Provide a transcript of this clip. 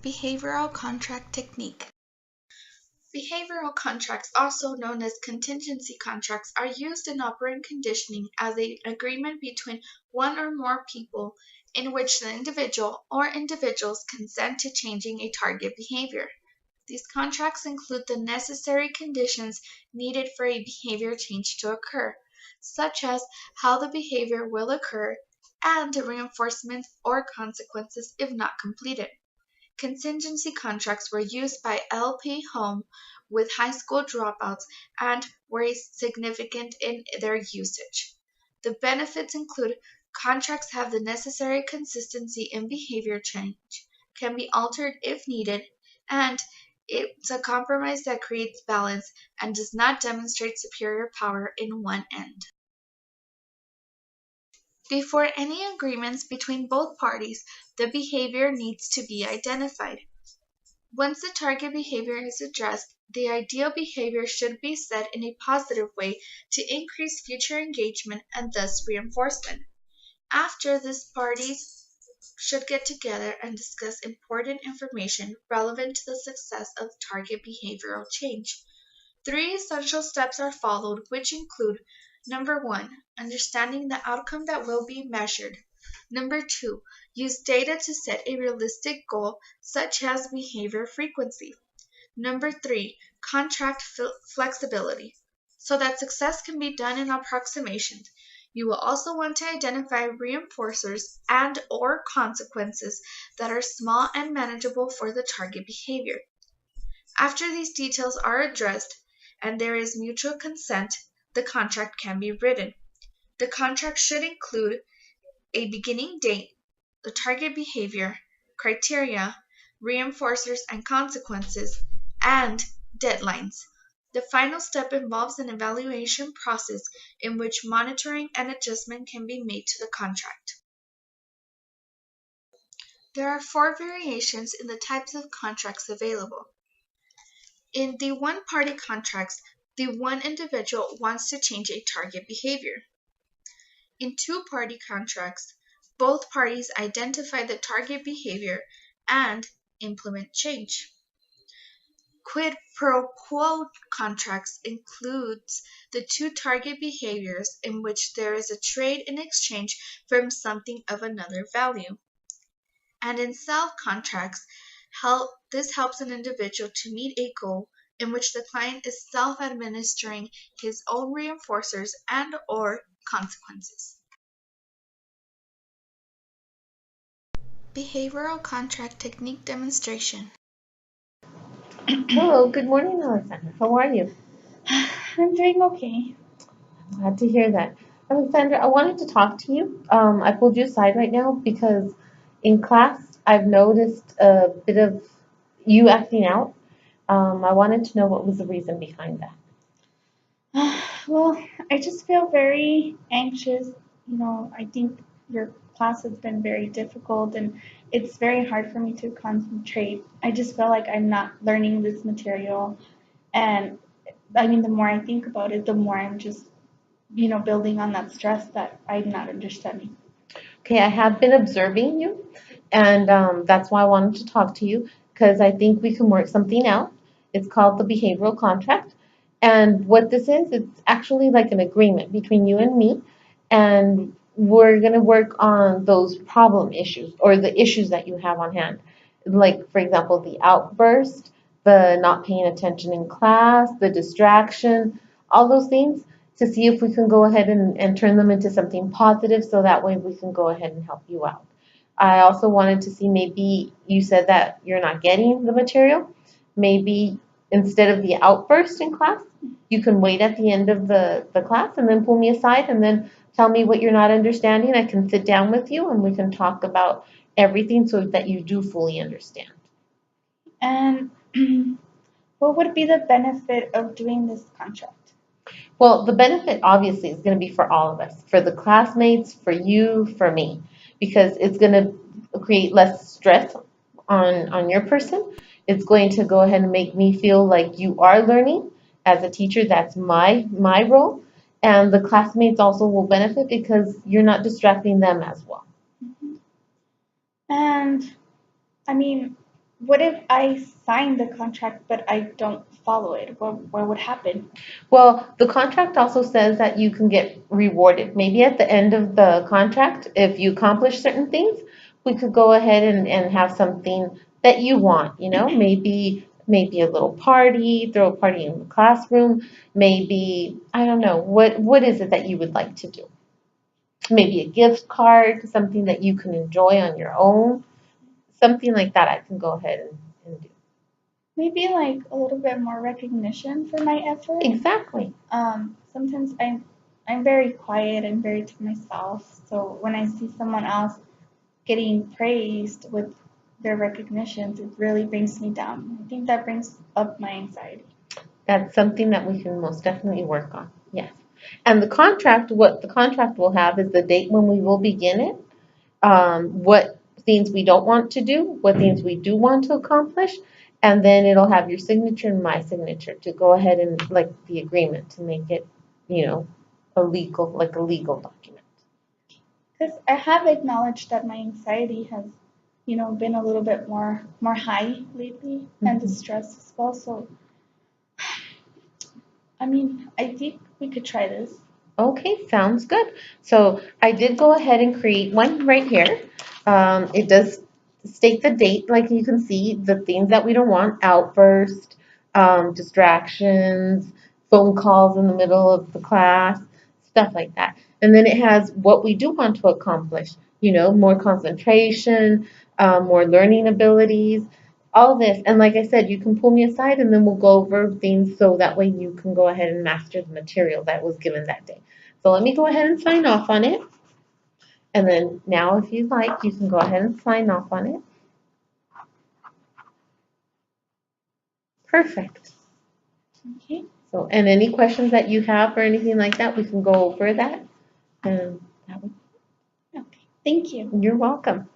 Behavioral contract technique. Behavioral contracts, also known as contingency contracts, are used in operant conditioning as an agreement between one or more people in which the individual or individuals consent to changing a target behavior. These contracts include the necessary conditions needed for a behavior change to occur, such as how the behavior will occur and the reinforcement or consequences if not completed. Contingency contracts were used by L.P. Home with high school dropouts and were significant in their usage. The benefits include contracts have the necessary consistency in behavior change, can be altered if needed, and it's a compromise that creates balance and does not demonstrate superior power in one end. Before any agreements between both parties, the behavior needs to be identified. Once the target behavior is addressed, the ideal behavior should be set in a positive way to increase future engagement and thus reinforcement. After this, parties should get together and discuss important information relevant to the success of target behavioral change. Three essential steps are followed, which include number one, understanding the outcome that will be measured. Number two, use data to set a realistic goal, such as behavior frequency. Number three, contract flexibility, so that success can be done in approximations. You will also want to identify reinforcers and/or consequences that are small and manageable for the target behavior. After these details are addressed and there is mutual consent, the contract can be written. The contract should include a beginning date, the target behavior, criteria, reinforcers and consequences, and deadlines. The final step involves an evaluation process in which monitoring and adjustment can be made to the contract. There are four variations in the types of contracts available. In the one-party contracts, the one individual wants to change a target behavior. In two-party contracts, both parties identify the target behavior and implement change. Quid pro quo contracts includes the two target behaviors in which there is a trade in exchange from something of another value. And in self contracts, this helps an individual to meet a goal in which the client is self-administering his own reinforcers and/or consequences. Behavioral contract technique demonstration. Hello, good morning, Alexandra. How are you? I'm doing okay. Glad to hear that. Alexandra, I wanted to talk to you. I pulled you aside right now because in class I've noticed a bit of you acting out. I wanted to know what was the reason behind that. Well, I just feel very anxious. I think your class has been very difficult and it's very hard for me to concentrate. I just feel like I'm not learning this material. And I mean, the more I think about it, the more I'm just, building on that stress that I'm not understanding. Okay, I have been observing you, and that's why I wanted to talk to you because I think we can work something out. It's called the behavioral contract. And what this is, it's actually like an agreement between you and me, and we're going to work on those problem issues or the issues that you have on hand. Like, for example, the outburst, the not paying attention in class, the distraction, all those things to see if we can go ahead and turn them into something positive so that way we can go ahead and help you out. I also wanted to see maybe you said that you're not getting the material. Maybe instead of the outburst in class, you can wait at the end of the class and then pull me aside and then tell me what you're not understanding. I can sit down with you and we can talk about everything so that you do fully understand. And what would be the benefit of doing this contract? Well, the benefit obviously is going to be for all of us, for the classmates, for you, for me, because it's going to create less stress on your person. It's going to go ahead and make me feel like you are learning as a teacher. That's my role, and the classmates also will benefit because you're not distracting them as well. Mhm. And I mean, what if I sign the contract but I don't follow it? What would happen? Well, the contract also says that you can get rewarded. Maybe at the end of the contract, if you accomplish certain things, we could go ahead and have something that you want, maybe a little party, throw a party in the classroom, maybe, I don't know, what is it that you would like to do? Maybe a gift card, something that you can enjoy on your own, something like that I can go ahead and do. Maybe like a little bit more recognition for my effort. Exactly. Sometimes I'm very quiet and very to myself. So when I see someone else getting praised with their recognitions, it really brings me down. I think that brings up my anxiety. That's something that we can most definitely work on. Yes. And the contract, what the contract will have is the date when we will begin it, what things we don't want to do, what things we do want to accomplish, and then it'll have your signature and my signature to go ahead and like the agreement to make it, you know, like a legal document. Because I have acknowledged that my anxiety has, been a little bit more high lately, and the Mhm. stress as well. So I mean, I think we could try this. Okay, sounds good. So I did go ahead and create one right here. It does state the date, like you can see, the things that we don't want, outburst, distractions, phone calls in the middle of the class, stuff like that. And then it has what we do want to accomplish, more concentration, more learning abilities, all this. And like I said, you can pull me aside and then we'll go over things so that way you can go ahead and master the material that was given that day. So let me go ahead and sign off on it. And then now if you'd like, you can go ahead and sign off on it. Perfect. Okay. So, and any questions that you have or anything like that, we can go over that. And that would, Okay. Thank you. you're welcome.